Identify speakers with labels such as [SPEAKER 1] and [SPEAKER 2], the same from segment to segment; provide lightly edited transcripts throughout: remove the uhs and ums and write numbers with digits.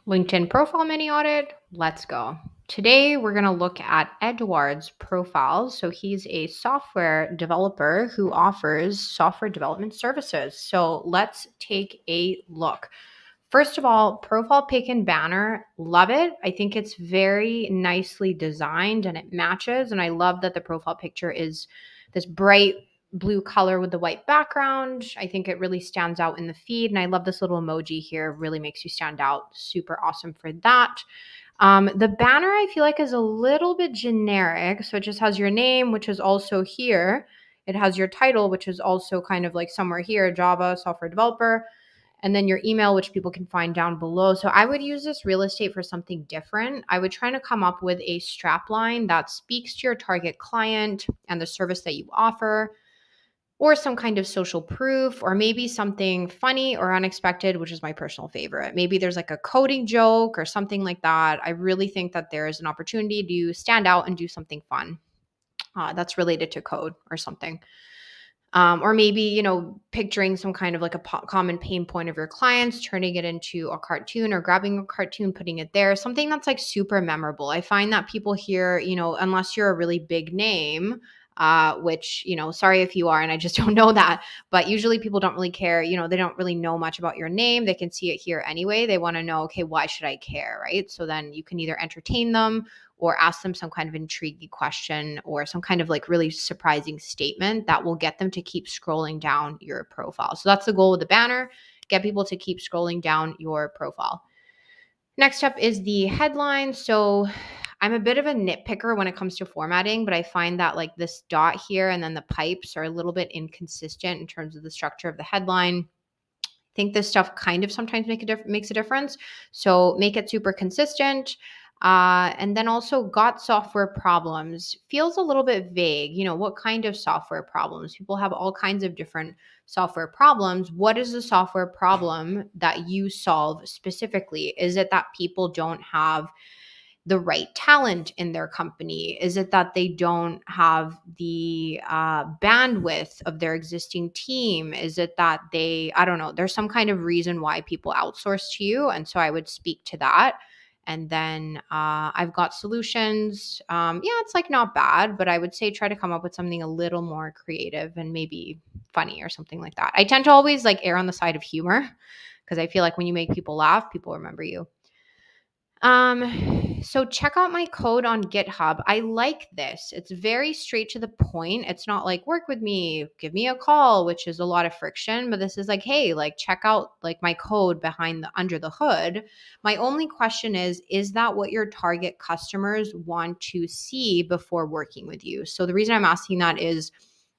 [SPEAKER 1] LinkedIn profile mini audit. Let's go. Today, we're going to look at Eduard's profile. So, he's a software developer who offers software development services. So, let's take a look. First of all, profile pic and banner, love it. I think it's very nicely designed and it matches. And I love that the profile picture is this bright blue color with the white background. I think it really stands out in the feed. And I love this little emoji here, really makes you stand out. Super awesome for that. The banner I feel like is a little bit generic. So it just has your name, which is also here. It has your title, which is also kind of like somewhere here, Java software developer, and then your email, which people can find down below. So I would use this real estate for something different. I would try to come up with a strap line that speaks to your target client and the service that you offer, or some kind of social proof, or maybe something funny or unexpected, which is my personal favorite. Maybe there's like a coding joke or something like that. I really think that there is an opportunity to stand out and do something fun that's related to code or something. Or maybe, picturing some kind of like a common pain point of your clients, turning it into a cartoon or grabbing a cartoon, putting it there, something that's like super memorable. I find that people here, unless you're a really big name, which, sorry if you are, and I just don't know that, but usually people don't really care. They don't really know much about your name. They can see it here anyway. They want to know, okay, why should I care? Right. So then you can either entertain them or ask them some kind of intriguing question or some kind of like really surprising statement that will get them to keep scrolling down your profile. So that's the goal with the banner, get people to keep scrolling down your profile. Next up is the headline. So I'm a bit of a nitpicker when it comes to formatting, but I find that like this dot here and then the pipes are a little bit inconsistent in terms of the structure of the headline. I think this stuff kind of sometimes makes a difference. So make it super consistent. And then also got software problems feels a little bit vague. What kind of software problems? People have all kinds of different software problems. What is the software problem that you solve specifically? Is it that people don't have the right talent in their company? Is it that they don't have the bandwidth of their existing team? Is it that I don't know, there's some kind of reason why people outsource to you. And so I would speak to that. And then I've got solutions. Yeah, it's like not bad, but I would say try to come up with something a little more creative and maybe funny or something like that. I tend to always like err on the side of humor because I feel like when you make people laugh, people remember you. So check out my code on GitHub. I like this. It's very straight to the point. It's not like work with me, give me a call, which is a lot of friction, but this is like, hey, like check out like my code behind the under the hood. My only question is that what your target customers want to see before working with you? So the reason I'm asking that is,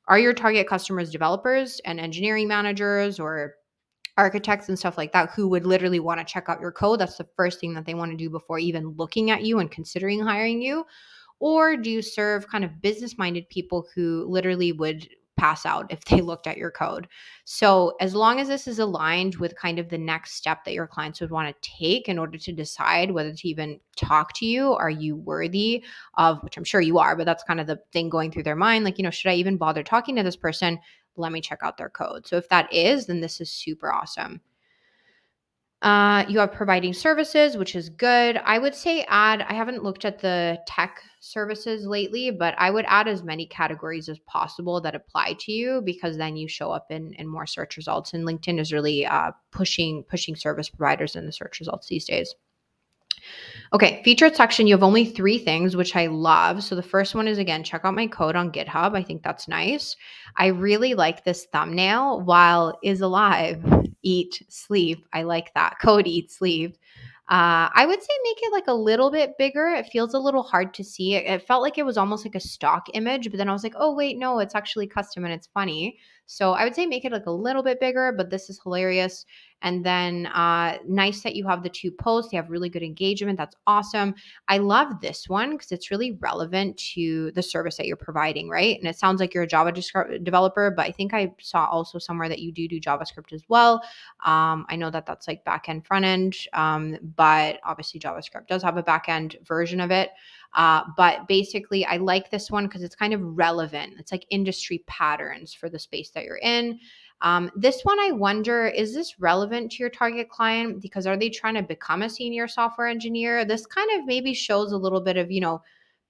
[SPEAKER 1] are your target customers developers and engineering managers or architects and stuff like that who would literally want to check out your code? That's the first thing that they want to do before even looking at you and considering hiring you. Or do you serve kind of business minded people who literally would pass out if they looked at your code? So, as long as this is aligned with kind of the next step that your clients would want to take in order to decide whether to even talk to you, are you worthy of, which I'm sure you are, but that's kind of the thing going through their mind, like, should I even bother talking to this person? Let me check out their code. So, if that is, then this is super awesome. You have providing services, which is good. I would say I haven't looked at the tech services lately, but I would add as many categories as possible that apply to you, because then you show up in more search results. And LinkedIn is really pushing service providers in the search results these days. Okay, featured section, you have only 3 things, which I love. So the first one is, again, check out my code on GitHub. I think that's nice. I really like this thumbnail. While is alive, eat, sleep. I like that. Code, eat, sleep. I would say make it like a little bit bigger. It feels a little hard to see. It felt like it was almost like a stock image, but then I was like, oh, wait, no, it's actually custom and it's funny. So I would say make it like a little bit bigger, but this is hilarious. And then nice that you have the 2 posts. They have really good engagement. That's awesome. I love this one because it's really relevant to the service that you're providing, right? And it sounds like you're a Java developer, but I think I saw also somewhere that you do JavaScript as well. I know that that's like back end, front end, but obviously JavaScript does have a back end version of it. But basically, I like this one because it's kind of relevant. It's like industry patterns for the space that you're in. This one, I wonder, is this relevant to your target client? Because are they trying to become a senior software engineer? This kind of maybe shows a little bit of,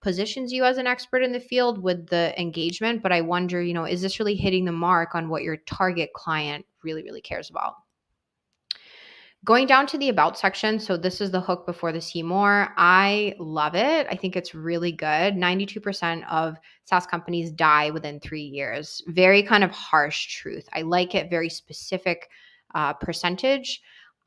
[SPEAKER 1] positions you as an expert in the field with the engagement. But I wonder, is this really hitting the mark on what your target client really, really cares about? Going down to the about section, so this is the hook before the see more. I love it. I think it's really good. 92% of SaaS companies die within 3 years. Very kind of harsh truth. I like it, very specific percentage.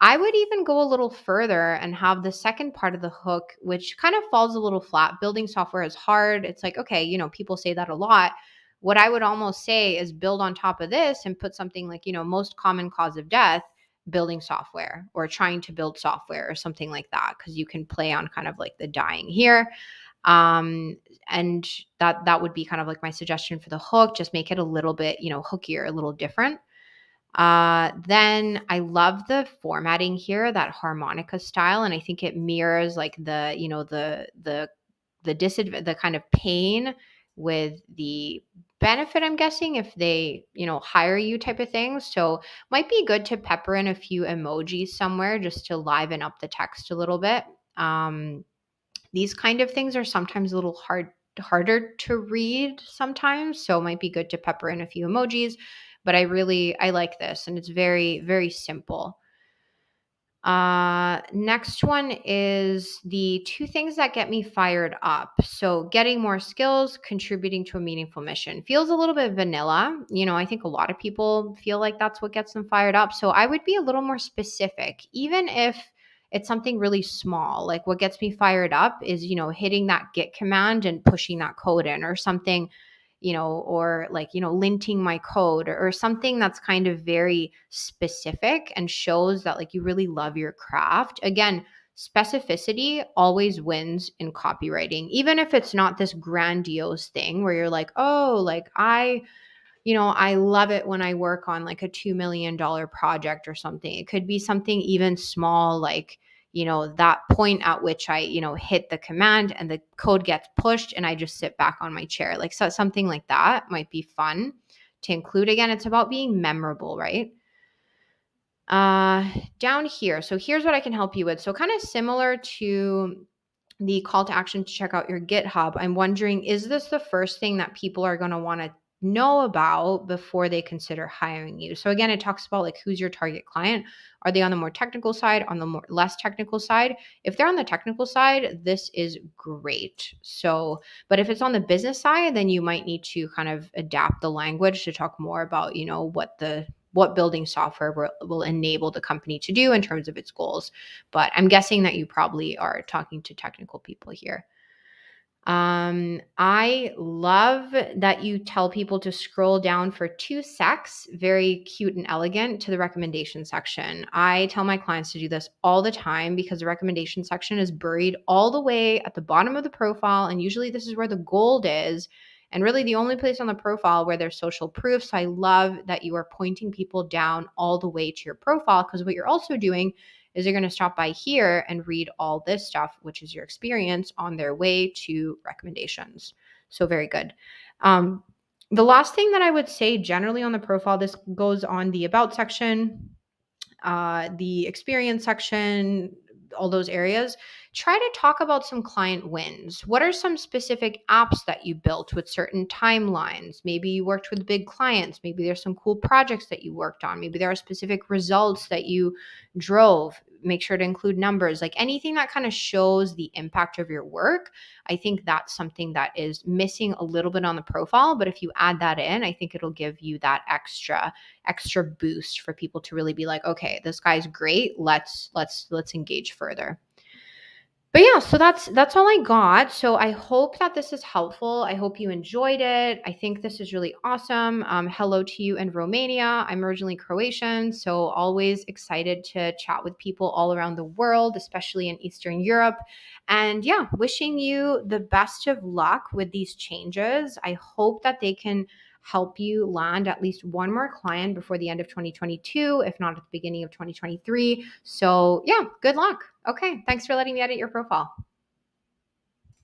[SPEAKER 1] I would even go a little further and have the second part of the hook, which kind of falls a little flat. Building software is hard. It's like, okay, people say that a lot. What I would almost say is build on top of this and put something like, most common cause of death, building software or trying to build software or something like that, because you can play on kind of like the dying here. And that would be kind of like my suggestion for the hook. Just make it a little bit, hookier, a little different. Then I love the formatting here, that harmonica style, and I think it mirrors like the kind of pain with the benefit, I'm guessing, if they, hire you type of thing. So might be good to pepper in a few emojis somewhere just to liven up the text a little bit. These kind of things are sometimes a little harder to read sometimes, so it might be good to pepper in a few emojis. But I like this, and it's very, very simple. Next one is the two things that get me fired up. So getting more skills, contributing to a meaningful mission. Feels a little bit vanilla. I think a lot of people feel like that's what gets them fired up. So I would be a little more specific, even if it's something really small. Like what gets me fired up is, hitting that git command and pushing that code in, or something, or like, linting my code, or something that's kind of very specific and shows that like you really love your craft. Again, specificity always wins in copywriting, even if it's not this grandiose thing where you're like, oh, like I love it when I work on like a $2 million project or something. It could be something even small, like, that point at which I, hit the command and the code gets pushed and I just sit back on my chair. Like, so something like that might be fun to include. Again, it's about being memorable, right? Down here. So here's what I can help you with. So kind of similar to the call to action to check out your GitHub, I'm wondering, is this the first thing that people are going to want to know about before they consider hiring you? So again, it talks about like, who's your target client? Are they on the more technical side, on the more less technical side? If they're on the technical side, this is great. So, but if it's on the business side, then you might need to kind of adapt the language to talk more about, what building software will enable the company to do in terms of its goals. But I'm guessing that you probably are talking to technical people here. I love that you tell people to scroll down for 2 secs, very cute and elegant, to the recommendation section. I tell my clients to do this all the time because the recommendation section is buried all the way at the bottom of the profile. And usually this is where the gold is, and really the only place on the profile where there's social proof. So I love that you are pointing people down all the way to your profile, because what you're also doing is you're going to stop by here and read all this stuff, which is your experience on their way to recommendations. So very good. The last thing that I would say generally on the profile, this goes on the about section, the experience section, all those areas. Try to talk about some client wins. What are some specific apps that you built with certain timelines? Maybe you worked with big clients. Maybe there's some cool projects that you worked on. Maybe there are specific results that you drove. Make sure to include numbers, like anything that kind of shows the impact of your work. I think that's something that is missing a little bit on the profile, but if you add that in, I think it'll give you that extra boost for people to really be like, okay, this guy's great. Let's engage further. But yeah, so that's all I got. So I hope that this is helpful. I hope you enjoyed it. I think this is really awesome. Hello to you in Romania. I'm originally Croatian, so always excited to chat with people all around the world, especially in Eastern Europe. And yeah, wishing you the best of luck with these changes. I hope that they can help you land at least one more client before the end of 2022, if not at the beginning of 2023. So yeah, good luck. Okay, thanks for letting me edit your profile.